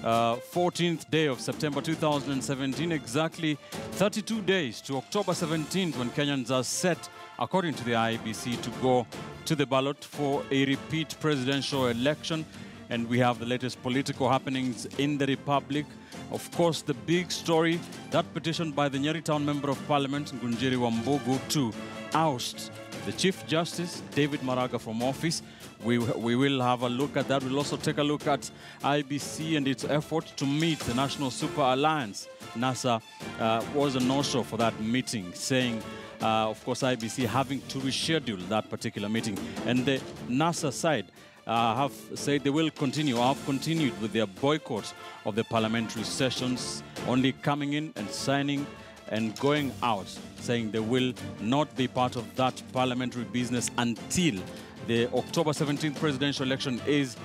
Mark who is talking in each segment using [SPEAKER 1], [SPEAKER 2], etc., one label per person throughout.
[SPEAKER 1] 14th day of September 2017, exactly 32 days to October 17th, when Kenyans are set, according to the IEBC, to go to the ballot for a repeat presidential election. And we have the latest political happenings in the Republic. Of course, the big story, that petition by the Nyeri Town Member of Parliament, Kivumbi2017, to oust the Chief Justice, David Maraga, from office. We will have a look at that. We'll also take a look at IBC and its effort to meet the National Super Alliance. NASA was a no-show for that meeting, saying, of course, IBC having to reschedule that particular meeting. And the NASA side have said they will continue, have continued with their boycott of the parliamentary sessions, only coming in and signing and going out, saying they will not be part of that parliamentary business until the October 17th presidential election is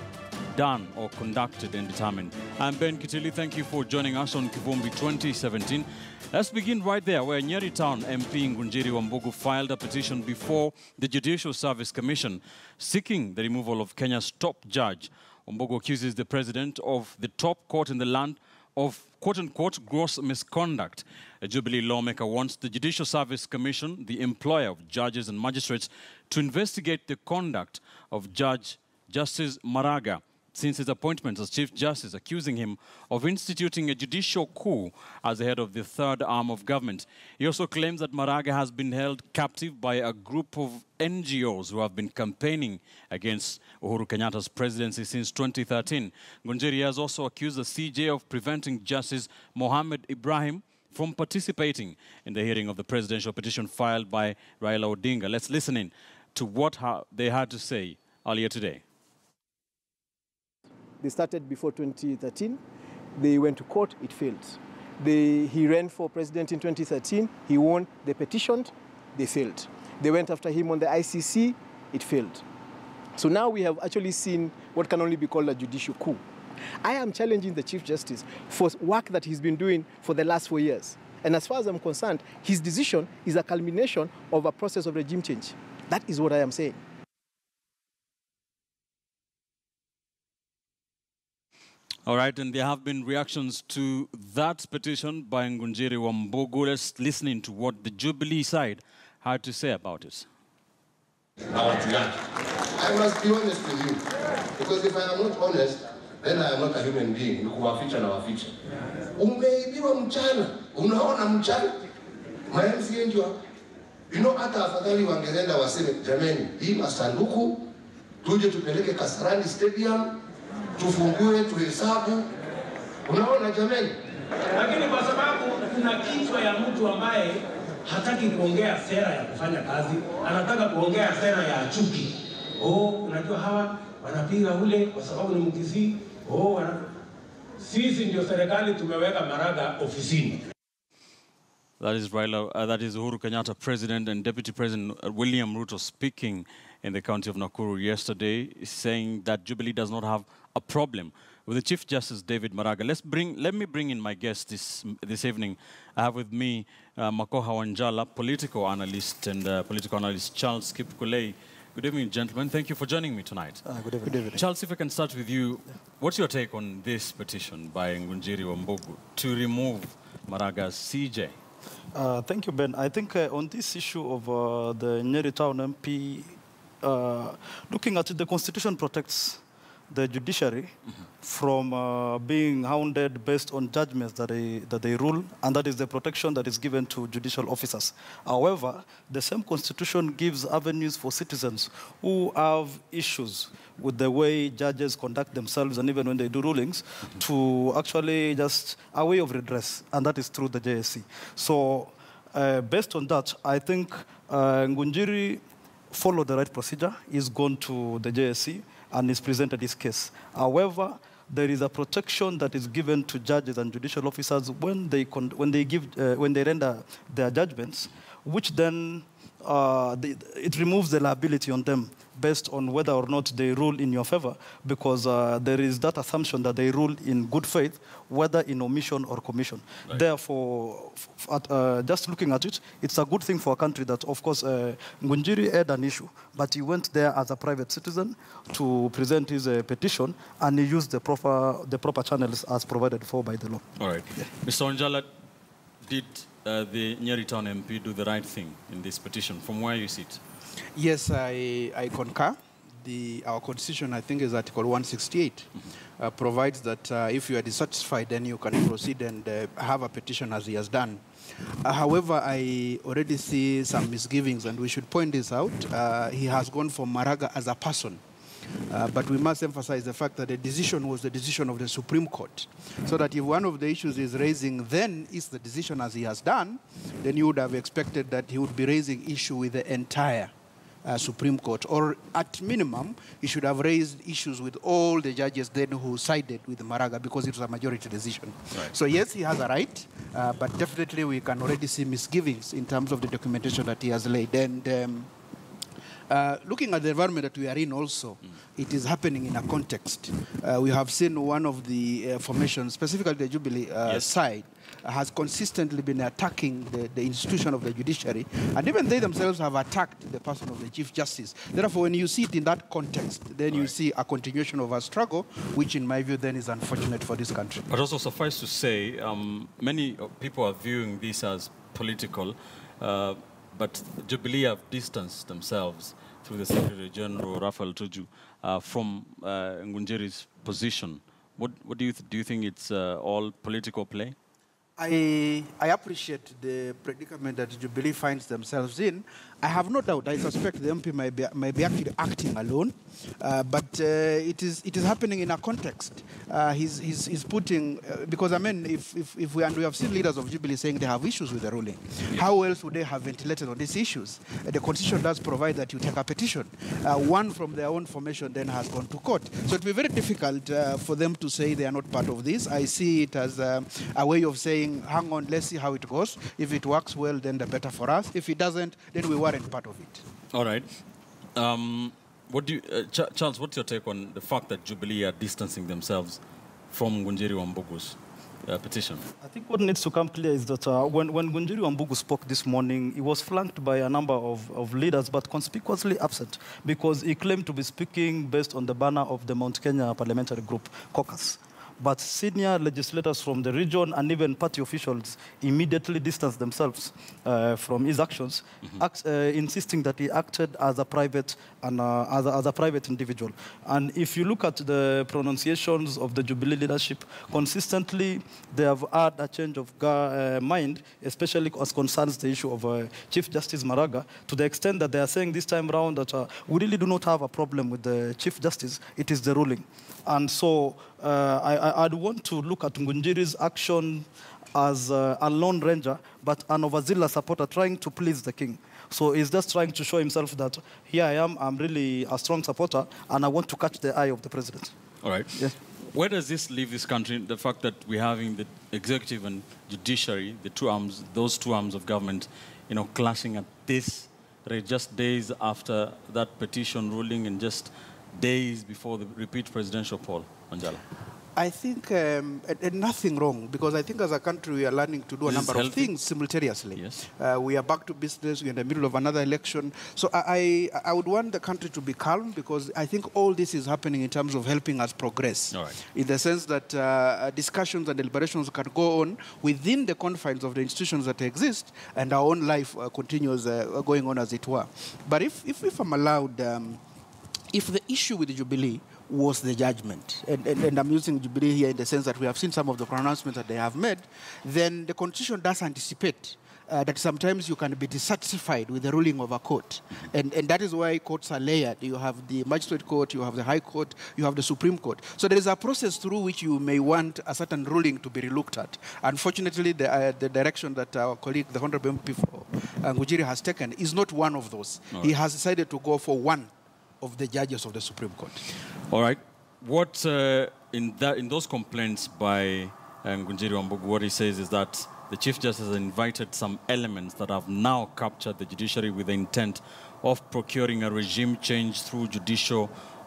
[SPEAKER 1] done or conducted and determined. I'm Ben Kitili. Thank you for joining us on Kivumbi2017. Let's begin right there, where Nyeri Town MP Kivumbi2017 filed a petition before the Judicial Service Commission seeking the removal of Kenya's top judge. Wambugu accuses the president of the top court in the land of quote-unquote gross misconduct. A Jubilee lawmaker wants the Judicial Service Commission, the employer of judges and magistrates, to investigate the conduct of Justice Maraga since his appointment as Chief Justice, accusing him of instituting a judicial coup as the head of the third arm of government. He also claims that Maraga has been held captive by a group of NGOs who have been campaigning against Uhuru Kenyatta's presidency since 2013. Ngunjiri has also accused the CJ of preventing Justice Mohammed Ibrahim from participating in the hearing of the presidential petition filed by Raila Odinga. Let's listen in to what they had to say earlier today.
[SPEAKER 2] They started before 2013. They went to court, it failed. He ran for president in 2013. He won. They petitioned, they failed. They went after him on the ICC, it failed. So now we have actually seen what can only be called a judicial coup. I am challenging the Chief Justice for work that he's been doing for the last 4 years. And as far as I'm concerned, his decision is a culmination of a process of regime change. That is what I am saying.
[SPEAKER 1] All right, and there have been reactions to that petition by Kivumbi2017. Let's listen in to what the Jubilee side had to say about it.
[SPEAKER 3] I must be honest with you, because if I am not honest, then I am not a human being. Nikuwaficha na waficha. Umeibiwa mchana, unaona mchana. MCA ndio hapa. You know, hata afadhali wangeenda waseme, jameni, hii masanduku tuje tupeleke Kasarani Stadium, tufungue tuhesabu. Unaona jameni?
[SPEAKER 4] Lakini kwa sababu kuna kichwa ya mtu ambaye hataki kuongea sera ya kufanya kazi, anataka kuongea sera ya chuki. Unajua hawa wanapiga ule kwa sababu ni Mkisii. Sisi ndio serikali tumeweka Maraga ofisini.
[SPEAKER 1] That is that is Uhuru Kenyatta, President, and Deputy President William Ruto speaking in the county of Nakuru yesterday, saying that Jubilee does not have a problem with the Chief Justice David Maraga. Let me bring in my guest this evening. I have with me Makoha Wanjala, political analyst, and political analyst Charles Kipkulei. Good evening, gentlemen. Thank you for joining me tonight.
[SPEAKER 2] Good evening. Good evening.
[SPEAKER 1] Charles, if I can start with you, what's your take on this petition by Kivumbi2017 to remove Maraga's CJ?
[SPEAKER 5] Thank you, Ben. I think on this issue of the Nyeri Town MP, looking at it, the Constitution protects the judiciary from being hounded based on judgments that they rule, and that is the protection that is given to judicial officers. However, the same Constitution gives avenues for citizens who have issues with the way judges conduct themselves, and even when they do rulings, to actually just a way of redress, and that is through the JSC. So based on that, I think Ngunjiri followed the right procedure. He's gone to the JSC and he's presented his case. However, there is a protection that is given to judges and judicial officers when they render their judgments, which then it removes the liability on them based on whether or not they rule in your favor, because there is that assumption that they rule in good faith, whether in omission or commission. Right. Therefore, just looking at it, it's a good thing for a country that, of course, Ngunjiri had an issue, but he went there as a private citizen to present his petition, and he used the proper channels as provided for by the law. All right. Yeah.
[SPEAKER 1] Mr. Onjala, did the Nyeri Town MP do the right thing in this petition, from where you sit?
[SPEAKER 6] Yes, I concur. Our constitution, I think, is Article 168, provides that if you are dissatisfied, then you can proceed and have a petition as he has done. However, I already see some misgivings, and we should point this out. He has gone for Maraga as a person. But we must emphasize the fact that the decision was the decision of the Supreme Court. So that if one of the issues he's raising then is the decision as he has done, then you would have expected that he would be raising issue with the entire Supreme Court. Or at minimum, he should have raised issues with all the judges then who sided with Maraga, because it was a majority decision. Right. So yes, he has a right, but definitely we can already see misgivings in terms of the documentation that he has laid. And looking at the environment that we are in also, it is happening in a context. We have seen one of the formations, specifically the Jubilee side, has consistently been attacking the institution of the judiciary, and even they themselves have attacked the person of the Chief Justice. Therefore, when you see it in that context, then you see a continuation of a struggle, which in my view then is unfortunate for this country.
[SPEAKER 1] But also suffice to say, many people are viewing this as political, but Jubilee have distanced themselves through the Secretary General, Raphael Tuju, from Ngunjiri's position. What do you think it's all political play?
[SPEAKER 6] I appreciate the predicament that Jubilee finds themselves in. I have no doubt. I suspect the MP might be actually acting alone, but it is happening in a context. He's putting because I mean, if we have seen leaders of Jubilee saying they have issues with the ruling, how else would they have ventilated on these issues? The Constitution does provide that you take a petition. One from their own formation then has gone to court, so it will be very difficult for them to say they are not part of this. I see it as a way of saying, hang on, let's see how it goes. If it works well, then the better for us. If it doesn't, then we weren't part of it.
[SPEAKER 1] All right. What do you, Charles, what's your take on the fact that Jubilee are distancing themselves from Ngunjiri Wambugu's petition?
[SPEAKER 5] I think what needs to come clear is that when Ngunjiri Wambugu spoke this morning, he was flanked by a number of leaders, but conspicuously absent, because he claimed to be speaking based on the banner of the Mount Kenya Parliamentary Group caucus. But senior legislators from the region and even party officials immediately distanced themselves from his actions, insisting that he acted as a private and as a private individual. And if you look at the pronunciations of the Jubilee leadership, consistently they have had a change of mind, especially as concerns the issue of Chief Justice Maraga, to the extent that they are saying this time around that we really do not have a problem with the Chief Justice, it is the ruling. And so I'd want to look at Ngunjiri's action as a lone ranger, but an overzealous supporter trying to please the king. So he's just trying to show himself that here I am, I'm really a strong supporter, and I want to catch the eye of the president.
[SPEAKER 1] All right.
[SPEAKER 5] Yes.
[SPEAKER 1] Where does this leave this country, the fact that we're having the executive and judiciary, the two arms, those two arms of government, clashing at this rate, just days after that petition ruling and just days before the repeat presidential poll, Onjala?
[SPEAKER 6] I think nothing wrong, because I think as a country we are learning to do a number of things simultaneously. Yes. We are back to business. We're in the middle of another election. So I would want the country to be calm, because I think all this is happening in terms of helping us progress. All right. In the sense that discussions and deliberations can go on within the confines of the institutions that exist, and our own life continues going on as it were. But if I'm allowed, if the issue with the Jubilee was the judgment, and I'm using Jubilee here in the sense that we have seen some of the pronouncements that they have made, then the Constitution does anticipate that sometimes you can be dissatisfied with the ruling of a court. And that is why courts are layered. You have the magistrate court, you have the high court, you have the Supreme Court. So there is a process through which you may want a certain ruling to be relooked at. Unfortunately, the direction that our colleague, the Honorable MP for Ngunjiri, has taken is not one of those. Right. He has decided to go for one of the judges of the Supreme Court.
[SPEAKER 1] All right. What in those complaints by Ngunjiri Wambugu, what he says is that the Chief Justice has invited some elements that have now captured the judiciary with the intent of procuring a regime change through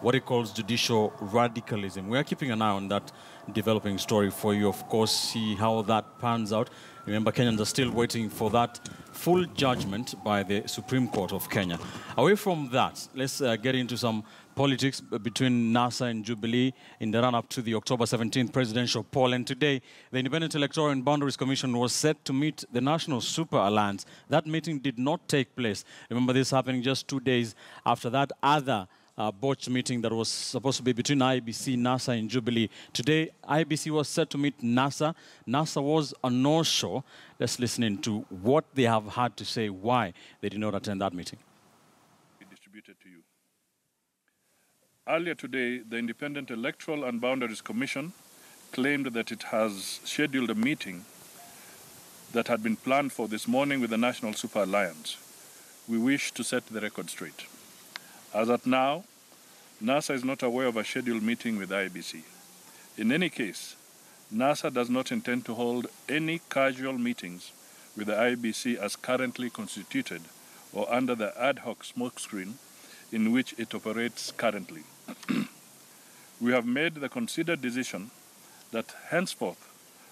[SPEAKER 1] what he calls judicial radicalism. We are keeping an eye on that developing story for you, of course, see how that pans out. Remember, Kenyans are still waiting for that full judgment by the Supreme Court of Kenya. Away from that, let's get into some politics between NASA and Jubilee in the run-up to the October 17th presidential poll. And today, the Independent Electoral and Boundaries Commission was set to meet the National Super Alliance. That meeting did not take place. Remember, this happening just 2 days after that other botched meeting that was supposed to be between IEBC, NASA, and Jubilee. Today, IEBC was set to meet NASA. NASA was a no-show. Let's listen in to what they have had to say, why they did not attend that meeting.
[SPEAKER 7] Distributed to you. Earlier today, the Independent Electoral and Boundaries Commission claimed that it has scheduled a meeting that had been planned for this morning with the National Super Alliance. We wish to set the record straight. As at now, NASA is not aware of a scheduled meeting with IEBC. In any case, NASA does not intend to hold any casual meetings with the IEBC as currently constituted or under the ad hoc smokescreen in which it operates currently. We have made the considered decision that henceforth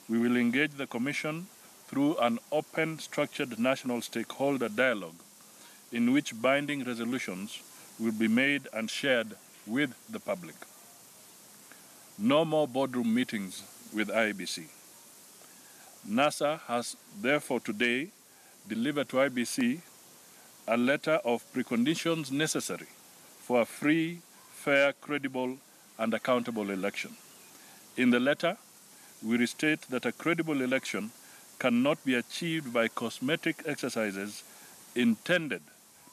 [SPEAKER 7] we will engage the Commission through an open, structured national stakeholder dialogue in which binding resolutions will be made and shared with the public. No more boardroom meetings with IEBC. NASA has therefore today delivered to IEBC a letter of preconditions necessary for a free, fair, credible, and accountable election. In the letter, we restate that a credible election cannot be achieved by cosmetic exercises intended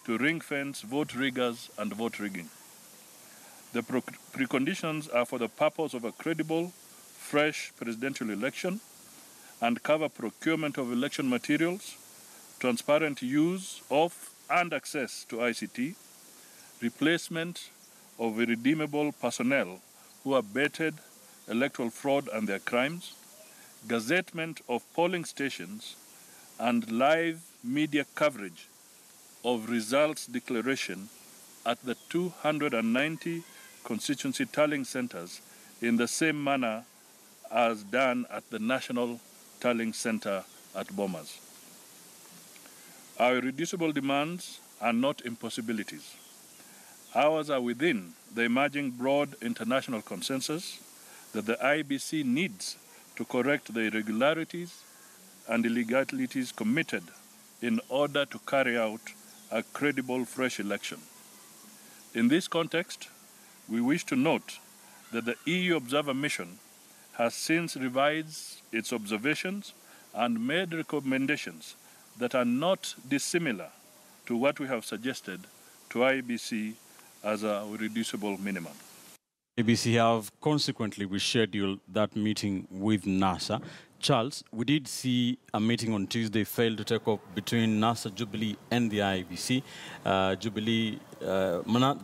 [SPEAKER 7] to ring-fence vote riggers and vote rigging. The preconditions are for the purpose of a credible, fresh presidential election and cover procurement of election materials, transparent use of and access to ICT, replacement of irredeemable personnel who abetted electoral fraud and their crimes, gazettement of polling stations, and live media coverage of results declaration at the 290 constituency tallying centers in the same manner as done at the National Tallying Center at Bomas. Our irreducible demands are not impossibilities. Ours are within the emerging broad international consensus that the IEBC needs to correct the irregularities and illegalities committed in order to carry out a credible fresh election. In this context, we wish to note that the EU Observer Mission has since revised its observations and made recommendations that are not dissimilar to what we have suggested to IEBC as a reducible minimum.
[SPEAKER 1] IEBC have consequently rescheduled that meeting with NASA. Charles, we did see a meeting on Tuesday fail to take off between NASA, Jubilee, and the IEBC. Jubilee, the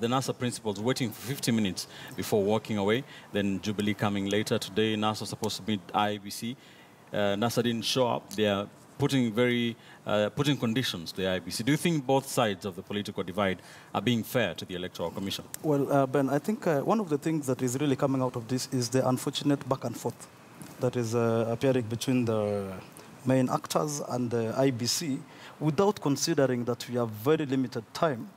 [SPEAKER 1] NASA principals waiting for 50 minutes before walking away, then Jubilee coming later. Today, NASA was supposed to meet IEBC. NASA didn't show up. They are putting conditions to the IEBC. Do you think both sides of the political divide are being fair to the Electoral Commission?
[SPEAKER 5] Well, Ben, I think one of the things that is really coming out of this is the unfortunate back and forth that is appearing between the main actors and the IEBC without considering that we have very limited time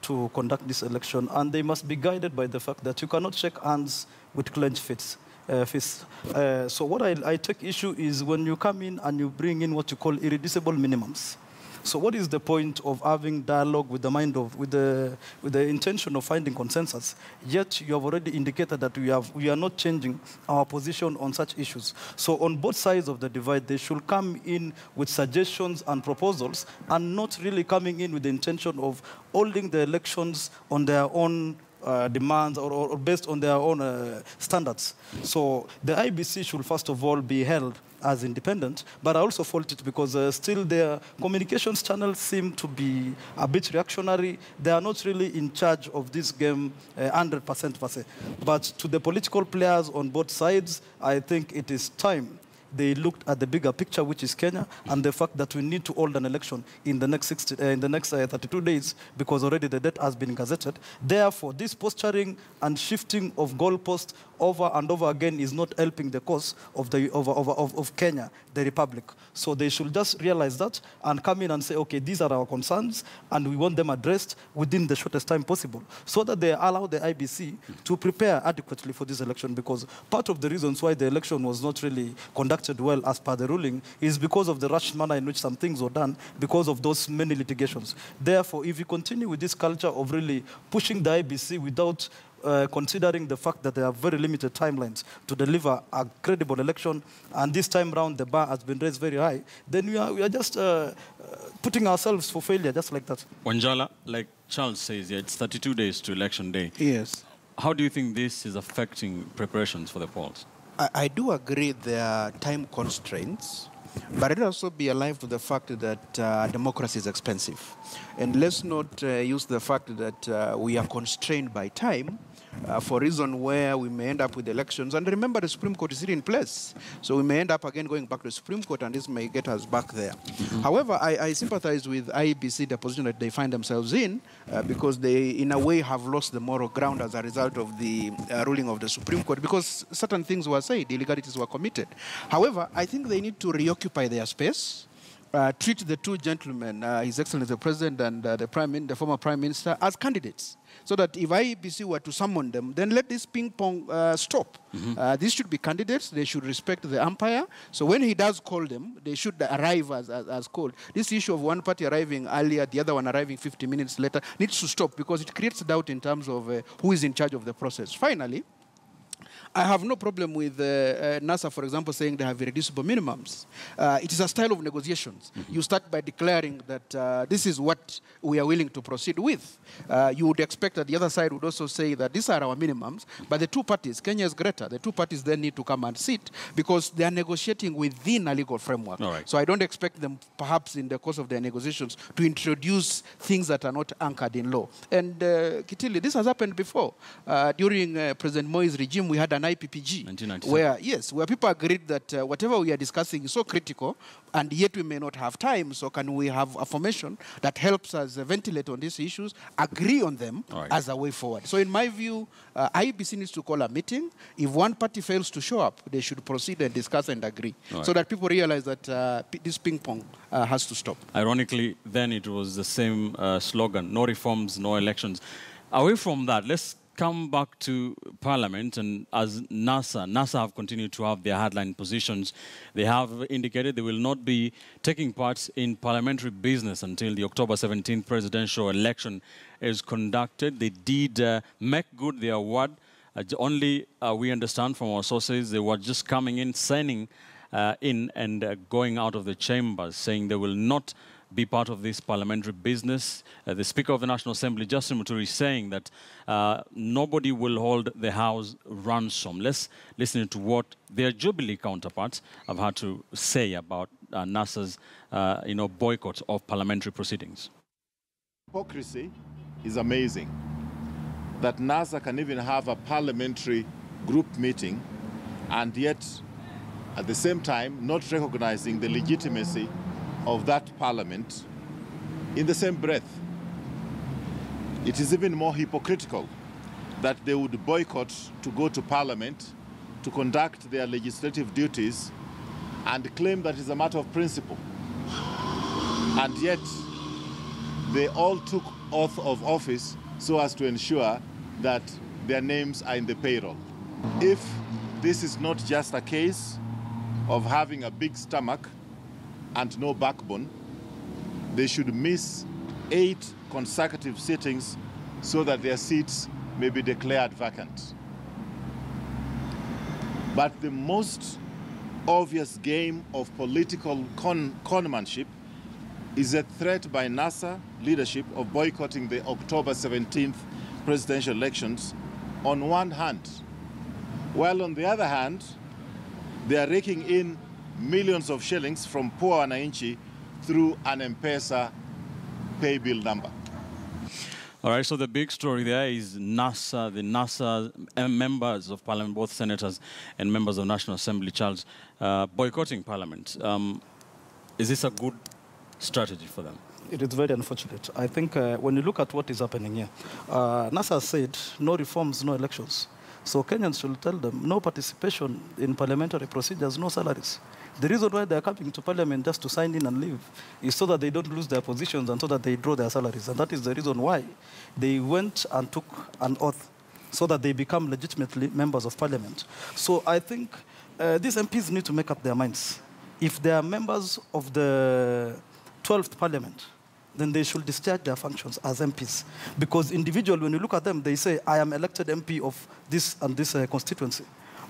[SPEAKER 5] to conduct this election, and they must be guided by the fact that you cannot shake hands with clenched fists. So what I take issue is when you come in and you bring in what you call irreducible minimums. So what is the point of having dialogue with the mind of, with the intention of finding consensus, yet you have already indicated that we are not changing our position on such issues. So on both sides of the divide, they should come in with suggestions and proposals and not really coming in with the intention of holding the elections on their own demands or based on their own standards. So the IEBC should first of all be held as independent, but I also fault it because still their communications channels seem to be a bit reactionary. They are not really in charge of this game 100% per se. But to the political players on both sides, I think it is time they looked at the bigger picture, which is Kenya, and the fact that we need to hold an election in the next 32 days, because already the date has been gazetted. Therefore, this posturing and shifting of goalposts over and over again is not helping the cause of Kenya, the republic. So they should just realize that and come in and say, okay, these are our concerns, and we want them addressed within the shortest time possible, so that they allow the IBC to prepare adequately for this election, because part of the reasons why the election was not really conducted well as per the ruling is because of the rushed manner in which some things were done, because of those many litigations. Therefore, if you continue with this culture of really pushing the IBC without considering the fact that there are very limited timelines to deliver a credible election, and this time round the bar has been raised very high, then we are just putting ourselves for failure, just like that.
[SPEAKER 1] Wanjala, like Charles says, yeah, it's 32 days to election day.
[SPEAKER 6] Yes.
[SPEAKER 1] How do you think this is affecting preparations for the polls?
[SPEAKER 6] I do agree there are time constraints, but it also be alive to the fact that democracy is expensive. And let's not use the fact that we are constrained by time for a reason where we may end up with elections. And remember, the Supreme Court is still in place. So we may end up again going back to the Supreme Court, and this may get us back there. However, I sympathize with IEBC, the position that they find themselves in, because they, in a way, have lost the moral ground as a result of the ruling of the Supreme Court, because certain things were said, illegalities were committed. However, I think they need to reoccupy their space, treat the two gentlemen, His Excellency the President and the former Prime Minister, as candidates, so that if IEBC were to summon them, then let this ping-pong stop. These should be candidates. They should respect the umpire. So when he does call them, they should arrive as called. This issue of one party arriving earlier, the other one arriving 50 minutes later, needs to stop, because it creates doubt in terms of who is in charge of the process. Finally, I have no problem with NASA, for example, saying they have irreducible minimums. It is a style of negotiations. You start by declaring that this is what we are willing to proceed with. You would expect that the other side would also say that these are our minimums, but the two parties, Kenya is greater, the two parties then need to come and sit, because they are negotiating within a legal framework. Right. So I don't expect them, perhaps in the course of their negotiations, to introduce things that are not anchored in law. And Kitili, this has happened before. During President Moi's regime, we had an IPPG, where people agreed that whatever we are discussing is so critical, and yet we may not have time, so can we have a formation that helps us ventilate on these issues, agree on them as a way forward. So in my view, IBC needs to call a meeting. If one party fails to show up, they should proceed and discuss and agree, so that people realize that this ping-pong has to stop.
[SPEAKER 1] Ironically, then it was the same slogan, no reforms, no elections. Away from that, let's come back to Parliament, and as NASA have continued to have their hardline positions. They have indicated they will not be taking part in parliamentary business until the October 17th presidential election is conducted. They did make good their word. Only we understand from our sources they were just coming in, signing in and going out of the chambers, saying they will not be part of this parliamentary business. The Speaker of the National Assembly, Justin Muturi, is saying that nobody will hold the House ransom. Let's listen to what their Jubilee counterparts have had to say about NASA's boycott of parliamentary proceedings.
[SPEAKER 8] Hypocrisy is amazing. That NASA can even have a parliamentary group meeting and yet at the same time not recognizing the legitimacy of that parliament in the same breath. It is even more hypocritical that they would boycott to go to parliament to conduct their legislative duties and claim that it's a matter of principle. And yet they all took oath of office so as to ensure that their names are in the payroll. If this is not just a case of having a big stomach and no backbone, they should miss 8 consecutive sittings so that their seats may be declared vacant. But the most obvious game of political conmanship is a threat by NASA leadership of boycotting the October 17th presidential elections on one hand, while on the other hand, they are raking in millions of shillings from poor wananchi through an M-Pesa pay bill number.
[SPEAKER 1] All right, so the big story there is NASA, the NASA members of Parliament, both senators and members of National Assembly, Charles, boycotting Parliament. Is this a good strategy for them?
[SPEAKER 5] It is very unfortunate. I think when you look at what is happening here, NASA said no reforms, no elections. So Kenyans should tell them no participation in parliamentary procedures, no salaries. The reason why they are coming to parliament just to sign in and leave is so that they don't lose their positions and so that they draw their salaries. And that is the reason why they went and took an oath so that they become legitimately members of parliament. So I think these MPs need to make up their minds. If they are members of the 12th parliament, then they should discharge their functions as MPs. Because individual, when you look at them, they say, I am elected MP of this and this constituency.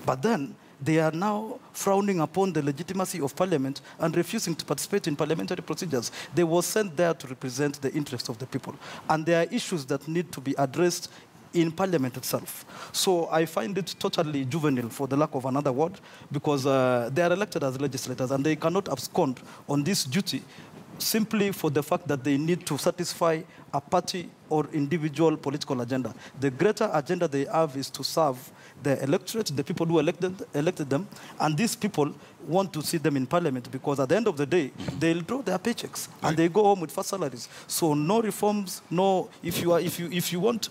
[SPEAKER 5] But then they are now frowning upon the legitimacy of parliament and refusing to participate in parliamentary procedures. They were sent there to represent the interests of the people. And there are issues that need to be addressed in parliament itself. So I find it totally juvenile, for the lack of another word, because they are elected as legislators and they cannot abscond on this duty simply for the fact that they need to satisfy a party or individual political agenda. The greater agenda they have is to serve the electorate, the people who elected them, and these people want to see them in parliament because at the end of the day, they'll draw their paychecks and they go home with first salaries. So no reforms, no. If you want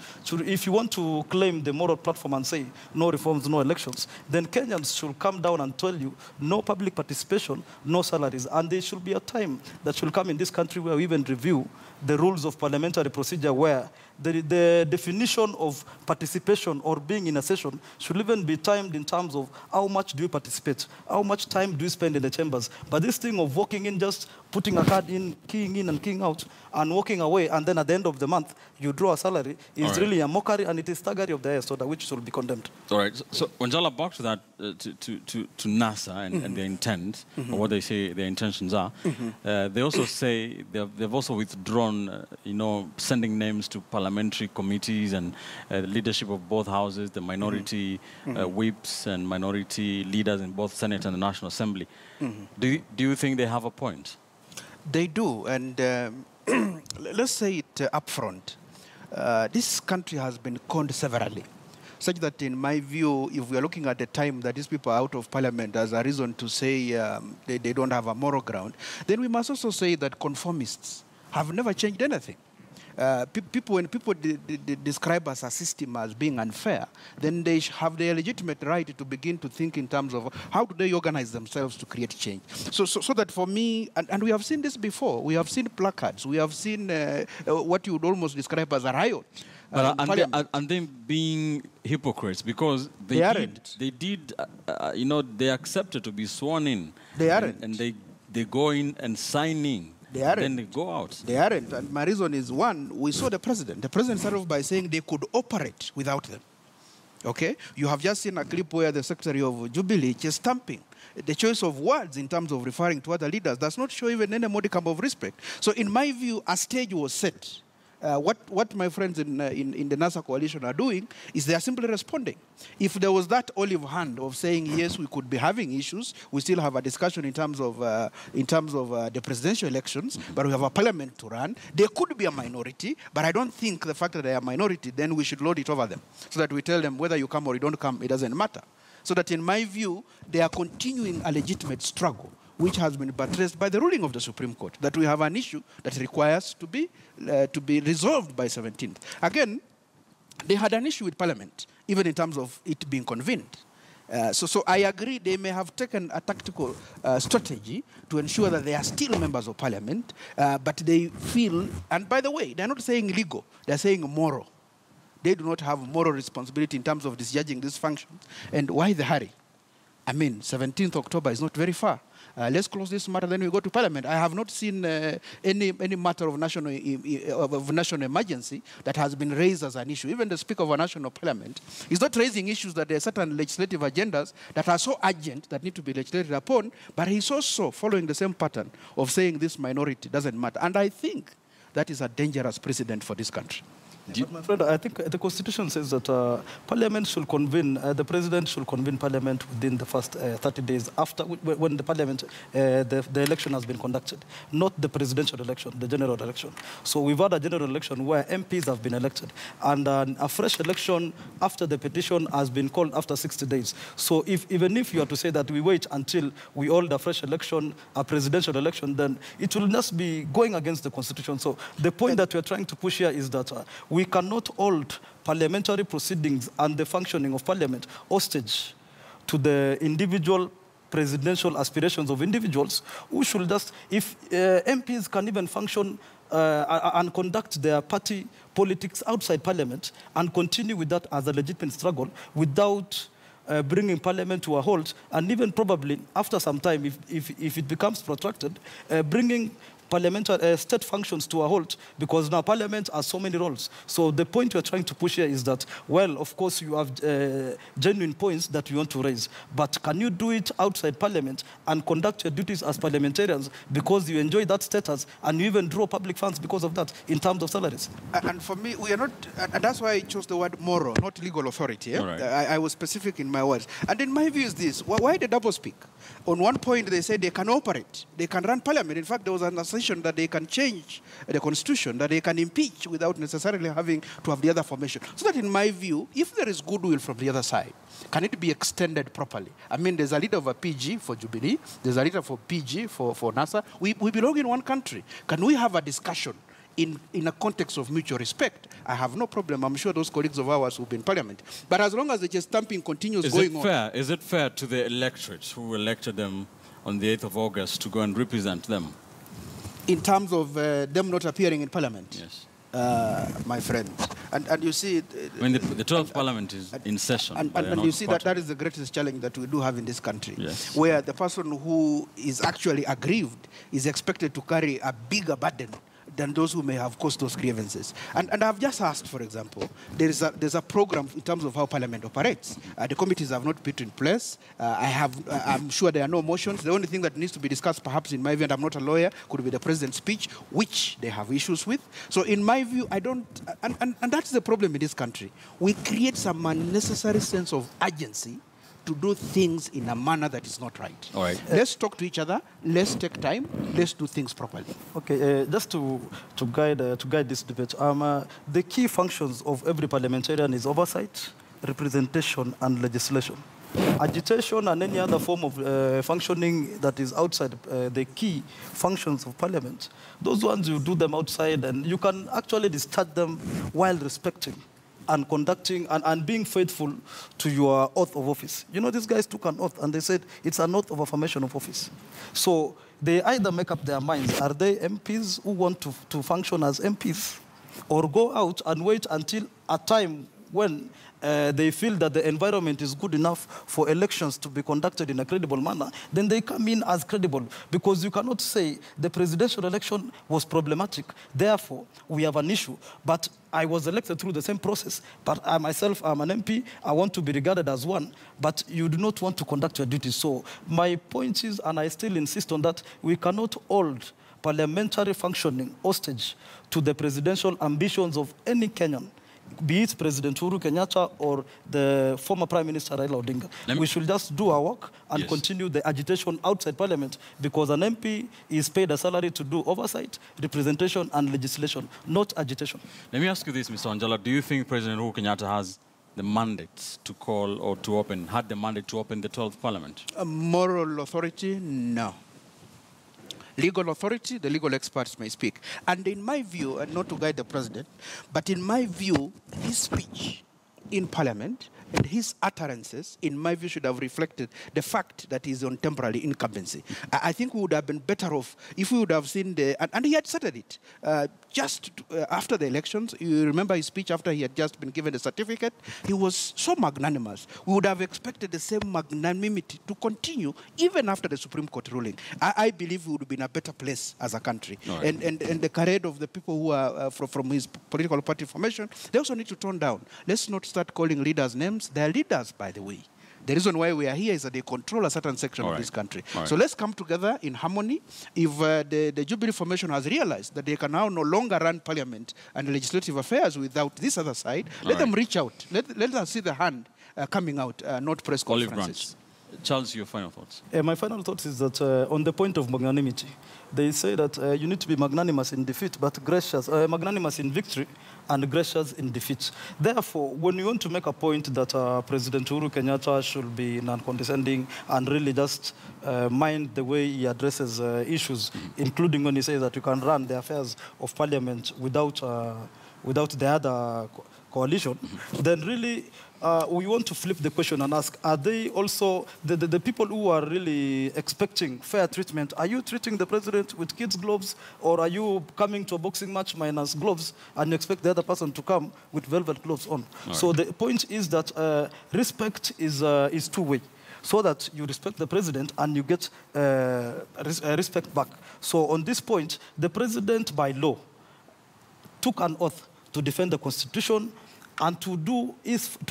[SPEAKER 5] to claim the moral platform and say no reforms, no elections, then Kenyans should come down and tell you no public participation, no salaries, and there should be a time that should come in this country where we even review the rules of parliamentary procedure, where the definition of participation or being in a session should even be timed in terms of how much do you participate, how much time do you spend in the chambers. But this thing of walking in, just putting a card in and keying out, and walking away, and then at the end of the month, you draw a salary, is really a mockery, and it is thuggery of the highest order, which should be condemned.
[SPEAKER 1] All right. So Wanjala, back to that, to NASA and their intent, or what they say their intentions are. They also say they've also withdrawn, sending names to parliamentary committees and leadership of both houses, the minority whips and minority leaders in both Senate and the National Assembly. Do you think they have a point?
[SPEAKER 6] They do, and let's say it up front. This country has been conned severally, such that in my view, if we are looking at the time that these people are out of parliament as a reason to say they don't have a moral ground, then we must also say that conformists have never changed anything. When people describe as a system as being unfair, then they have their legitimate right to begin to think in terms of how do they organize themselves to create change. So that for me, and we have seen this before, we have seen placards, we have seen what you would almost describe as a riot.
[SPEAKER 1] And then being hypocrites, because they accepted to be sworn in.
[SPEAKER 6] They aren't.
[SPEAKER 1] And they go in and sign in.
[SPEAKER 6] They aren't.
[SPEAKER 1] Then they go out.
[SPEAKER 6] They aren't. And my reason is, one, we saw the president. The president started off by saying they could operate without them. Okay? You have just seen a clip where the secretary of Jubilee is stamping. The choice of words in terms of referring to other leaders does not show even any modicum of respect. So in my view, a stage was set. What my friends in the NASA coalition are doing is they are simply responding. If there was that olive hand of saying, yes, we could be having issues, we still have a discussion in terms of the presidential elections, but we have a parliament to run, there could be a minority, but I don't think the fact that they are a minority, then we should load it over them, so that we tell them whether you come or you don't come, it doesn't matter. So that in my view, they are continuing a legitimate struggle, which has been buttressed by the ruling of the Supreme Court, that we have an issue that requires to be resolved by 17th. Again, they had an issue with Parliament, even in terms of it being convened. So I agree they may have taken a tactical strategy to ensure that they are still members of Parliament, but they feel, and by the way, they're not saying legal, they're saying moral. They do not have moral responsibility in terms of discharging this function. And why the hurry? I mean, 17th October is not very far. Let's close this matter, then we go to Parliament. I have not seen any matter of national emergency that has been raised as an issue. Even the Speaker of a national parliament is not raising issues that there are certain legislative agendas that are so urgent that need to be legislated upon, but he's also following the same pattern of saying this minority doesn't matter. And I think that is a dangerous precedent for this country.
[SPEAKER 5] But my friend, I think the Constitution says that Parliament should convene, the President should convene Parliament within the first 30 days after, when the Parliament, the election has been conducted, not the presidential election, the general election. So we've had a general election where MPs have been elected, and a fresh election after the petition has been called after 60 days. So even if you are to say that we wait until we hold a fresh election, a presidential election, then it will just be going against the Constitution. So the point that we're trying to push here is that we cannot hold parliamentary proceedings and the functioning of Parliament hostage to the individual presidential aspirations of individuals who should just, if MPs can even function and conduct their party politics outside Parliament and continue with that as a legitimate struggle without bringing Parliament to a halt, and even probably after some time, if it becomes protracted, bringing parliamentary state functions to a halt, because now Parliament has so many roles. So the point we're trying to push here is that, well, of course you have genuine points that you want to raise, but can you do it outside Parliament and conduct your duties as parliamentarians because you enjoy that status and you even draw public funds because of that in terms of salaries?
[SPEAKER 6] And for me, we are not, and that's why I chose the word moral, not legal authority. Yeah?
[SPEAKER 1] Right.
[SPEAKER 6] I was specific in my words. And in my view is this, why the double speak? On one point, they say they can operate, they can run Parliament. In fact, there was an assertion that they can change the Constitution, that they can impeach without necessarily having to have the other formation. So that in my view, if there is goodwill from the other side, can it be extended properly? I mean, there's a leader of a PG for Jubilee, there's a leader for PG for NASA. We belong in one country. Can we have a discussion in a context of mutual respect? I have no problem. I'm sure those colleagues of ours will be in Parliament. But as long as the just stamping continues going on.
[SPEAKER 1] Is it fair to the electorate who elected them on the 8th of August to go and represent them?
[SPEAKER 6] In terms of them not appearing in Parliament?
[SPEAKER 1] Yes.
[SPEAKER 6] My friend. And you see...
[SPEAKER 1] I mean, the 12th Parliament is in session.
[SPEAKER 6] And you see that is the greatest challenge that we do have in this country.
[SPEAKER 1] Yes.
[SPEAKER 6] Where the person who is actually aggrieved is expected to carry a bigger burden than those who may have caused those grievances. And I've just asked, for example, there's a program in terms of how Parliament operates. The committees have not put in place. I'm sure there are no motions. The only thing that needs to be discussed, perhaps in my view, and I'm not a lawyer, could be the President's speech, which they have issues with. So in my view, I don't, and that's the problem in this country. We create some unnecessary sense of urgency to do things in a manner that is not right.
[SPEAKER 1] All right.
[SPEAKER 6] Let's talk to each other. Let's take time. Let's do things properly.
[SPEAKER 5] Okay, just to guide this debate, the key functions of every parliamentarian is oversight, representation, and legislation. Agitation and any other form of functioning that is outside the key functions of Parliament, those ones you do them outside, and you can actually discharge them while respecting and conducting and being faithful to your oath of office. You know, these guys took an oath and they said it's an oath of affirmation of office. So they either make up their minds, are they MPs who want to function as MPs, or go out and wait until a time when they feel that the environment is good enough for elections to be conducted in a credible manner, then they come in as credible. Because you cannot say the presidential election was problematic, therefore we have an issue. But I was elected through the same process, but I myself am an MP, I want to be regarded as one, but you do not want to conduct your duties. So my point is, and I still insist on that, we cannot hold parliamentary functioning hostage to the presidential ambitions of any Kenyan, be it President Uhuru Kenyatta or the former Prime Minister Raila Odinga. We should just do our work and continue the agitation outside Parliament, because an MP is paid a salary to do oversight, representation, and legislation, not agitation.
[SPEAKER 1] Let me ask you this, Mr. Anjala. Do you think President Uhuru Kenyatta has the mandate to call or to open, had the mandate to open the 12th Parliament?
[SPEAKER 6] A moral authority, no. Legal authority, the legal experts may speak. And in my view, and not to guide the president, but in my view, his speech in Parliament and his utterances, in my view, should have reflected the fact that he's on temporary incumbency. I think we would have been better off if we would have seen the, and he had started it, just after the elections. You remember his speech after he had just been given the certificate? He was so magnanimous. We would have expected the same magnanimity to continue even after the Supreme Court ruling. I believe we would be in a better place as a country. Right. And the charade of the people who are from his political party formation, they also need to tone down. Let's not start calling leaders names. They're leaders, by the way. The reason why we are here is that they control a certain section of this country. So let's come together in harmony. If the Jubilee formation has realized that they can now no longer run parliament and legislative affairs without this other side, let them reach out. Let us see the hand coming out, not press conferences.
[SPEAKER 1] Charles, your final thoughts?
[SPEAKER 5] My final thoughts is that on the point of magnanimity, they say that you need to be magnanimous in defeat, but gracious, magnanimous in victory and gracious in defeat. Therefore, when you want to make a point that President Uhuru Kenyatta should be non-condescending and really just mind the way he addresses issues, including when he says that you can run the affairs of parliament without the other coalition, then really we want to flip the question and ask, are they also, the people who are really expecting fair treatment, are you treating the president with kids' gloves, or are you coming to a boxing match minus gloves and you expect the other person to come with velvet gloves on? So the point is that respect is two-way, so that you respect the president and you get respect back. So on this point, the president by law took an oath to defend the Constitution and to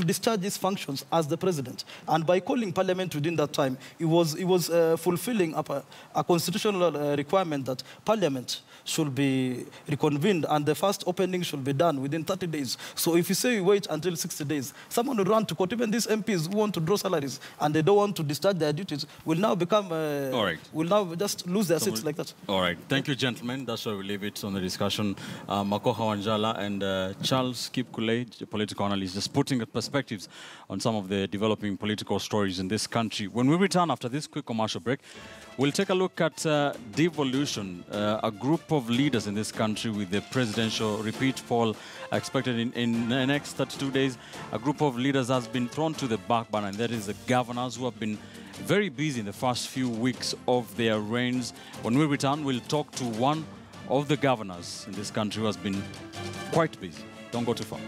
[SPEAKER 5] discharge his functions as the president. And by calling parliament within that time, he was fulfilling a constitutional requirement that parliament should be reconvened and the first opening should be done within 30 days. So if you say you wait until 60 days, someone will run to court. Even these MPs who want to draw salaries and they don't want to discharge their duties will now become, will now just lose their seats like that.
[SPEAKER 1] All right. Thank you, gentlemen. That's why we leave it on the discussion. Makoha Wanjala and Charles Kipkulei, political analyst, just putting perspectives on some of the developing political stories in this country. When we return after this quick commercial break, we'll take a look at devolution, a group of leaders in this country with the presidential repeat poll expected in the next 32 days. A group of leaders has been thrown to the back burner, and that is the governors who have been very busy in the first few weeks of their reigns. When we return, we'll talk to one of the governors in this country who has been quite busy. Don't go too far.